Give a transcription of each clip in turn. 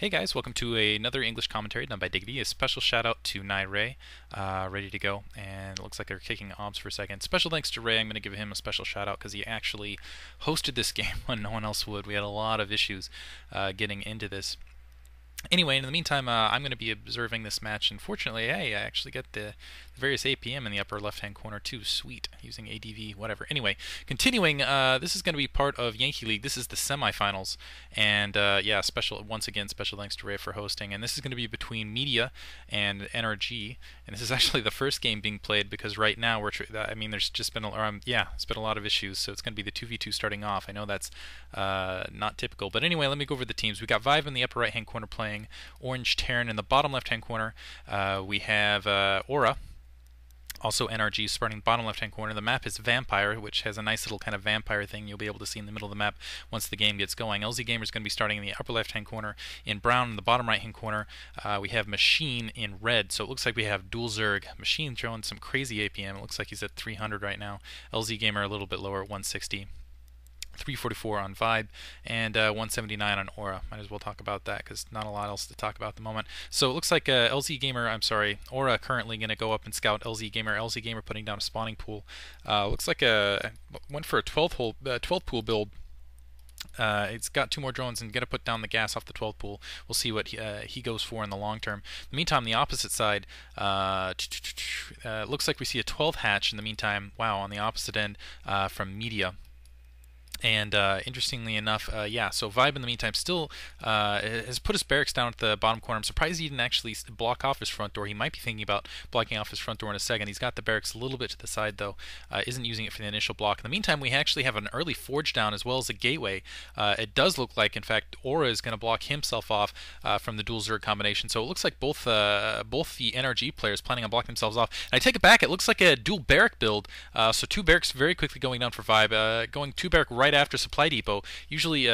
Hey guys, welcome to another English commentary done by Diggity. A special shout out to Nye Ray, ready to go, and it looks like they're kicking obs for a second. Special thanks to Ray. I'm going to give him a special shout out because he actually hosted this game when no one else would. We had a lot of issues getting into this. Anyway, in the meantime, I'm going to be observing this match, and fortunately, hey, I actually get the various APM in the upper left-hand corner too. Sweet, using ADV, whatever. Anyway, continuing, this is going to be part of Yankee League. This is the semifinals, and yeah, once again, special thanks to Ray for hosting. And this is going to be between Media and NRG, and this is actually the first game being played because right now there's just been it's been a lot of issues, so it's going to be the 2v2 starting off. I know that's not typical, but anyway, let me go over the teams. We got Vibe in the upper right-hand corner playing Orange Terran. In the bottom left-hand corner, we have Aura, also NRG, starting bottom left-hand corner. The map is Vampire, which has a nice little kind of vampire thing you'll be able to see in the middle of the map once the game gets going. LzGamer is going to be starting in the upper left-hand corner. In brown, in the bottom right-hand corner, we have Machine in red. So it looks like we have dual zerg. Machine throwing some crazy APM. It looks like he's at 300 right now. LzGamer a little bit lower at 160. 344 on Vibe, and 179 on Aura. Might as well talk about that because not a lot else to talk about at the moment. So it looks like Aura currently going to go up and scout LzGamer. LzGamer putting down a spawning pool. Looks like went for a 12 pool build. It's got 2 more drones and going to put down the gas off the 12th pool. We'll see what he goes for in the long term. In the meantime, the opposite side, looks like we see a 12 hatch in the meantime. Wow, on the opposite end from Media. And interestingly enough, so Vibe in the meantime still has put his barracks down at the bottom corner. I'm surprised he didn't actually block off his front door. He might be thinking about blocking off his front door in a second. He's got the barracks a little bit to the side, though. Isn't using it for the initial block. In the meantime, we actually have an early forge down as well as a gateway. It does look like, in fact, Aura is going to block himself off from the dual zerg combination. So it looks like both the NRG players planning on blocking themselves off. And I take it back. It looks like a dual barrack build. So 2 barracks very quickly going down for Vibe. Going 2 barrack right after supply depot, usually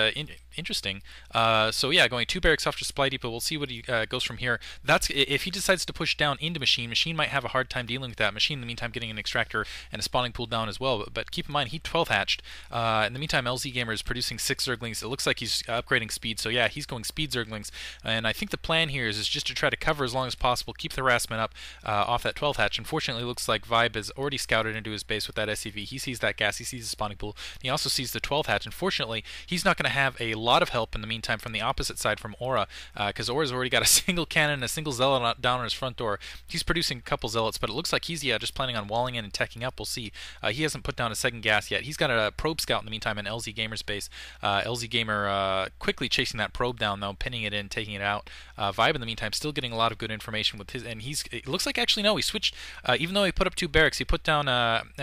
interesting. So yeah, going 2 barracks after supply depot. We'll see what he goes from here. That's if he decides to push down into Machine. Machine might have a hard time dealing with that. Machine in the meantime getting an extractor and a spawning pool down as well. But keep in mind he 12 hatched. In the meantime, LzGamer is producing 6 zerglings. It looks like he's upgrading speed. So yeah, he's going speed zerglings. And I think the plan here is just to try to cover as long as possible, keep the harassment up off that 12 hatch. Unfortunately, it looks like Vibe has already scouted into his base with that SCV. He sees that gas. He sees the spawning pool. He also sees the 12 hatch. Unfortunately, he's not going to have a lot of help in the meantime from the opposite side from Aura, because Aura's already got a single cannon and a single zealot down on his front door. He's producing a couple zealots, but it looks like he's just planning on walling in and teching up. We'll see. He hasn't put down a second gas yet. He's got a probe scout in the meantime in LzGamer's base. LzGamer quickly chasing that probe down though, pinning it in, taking it out. Vibe in the meantime still getting a lot of good information with his, and it looks like actually no, he switched. Even though he put up 2 barracks, he put down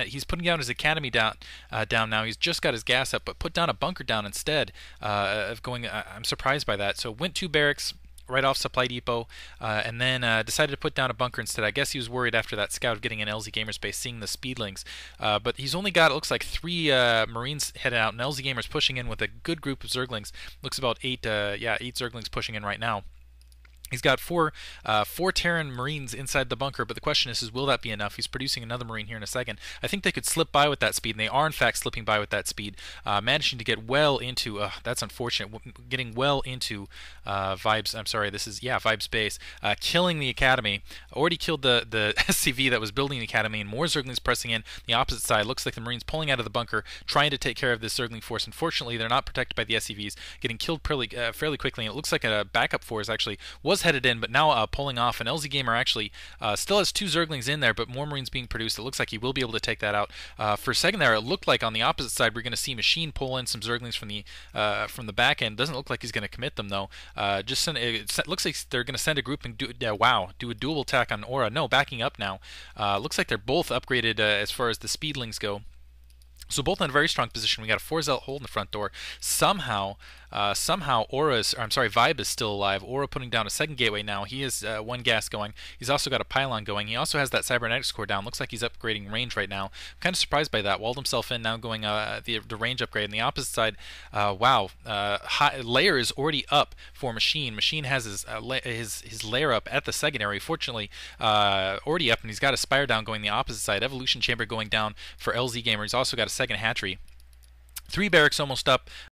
he's putting down his academy down now. He's just got his gas up, but put down a bunker down instead of going. I'm surprised by that. So went 2 barracks right off supply depot, and then decided to put down a bunker instead. I guess he was worried after that scout of getting an LzGamer's base, seeing the speedlings. But he's only got, it looks like 3 Marines headed out, and LzGamer's pushing in with a good group of zerglings. Looks about 8 zerglings pushing in right now. He's got 4 Terran Marines inside the bunker, but the question is will that be enough? He's producing another Marine here in a second. I think they could slip by with that speed, and they are in fact slipping by with that speed, managing to get well into, that's unfortunate, getting well into Vibe's base, killing the Academy. Already killed the SCV that was building the Academy, and more Zerglings pressing in. The opposite side, looks like the Marines pulling out of the bunker, trying to take care of this Zergling force. Unfortunately, they're not protected by the SCVs, getting killed fairly quickly, and it looks like a backup force actually was headed in, but now pulling off. And LzGamer actually still has 2 Zerglings in there, but more Marines being produced. It looks like he will be able to take that out. For a second there, it looked like on the opposite side we're going to see Machine pull in some Zerglings from the back end. Doesn't look like he's going to commit them though. It looks like they're going to send a group and do a dual attack on Aura. No, backing up now. Looks like they're both upgraded as far as the speedlings go. So both in a very strong position. We got a 4 zealot hold in the front door. Somehow Vibe is still alive. Aura putting down a second gateway now. He has 1 gas going. He's also got a pylon going. He also has that cybernetics core down. Looks like he's upgrading range right now. I'm kind of surprised by that. Walled himself in now, going the range upgrade. On the opposite side, layer is already up for Machine. Machine has his layer up at the secondary. Fortunately, already up, and he's got a spire down going the opposite side. Evolution chamber going down for LzGamer. He's also got a second hatchery. 3 barracks almost up.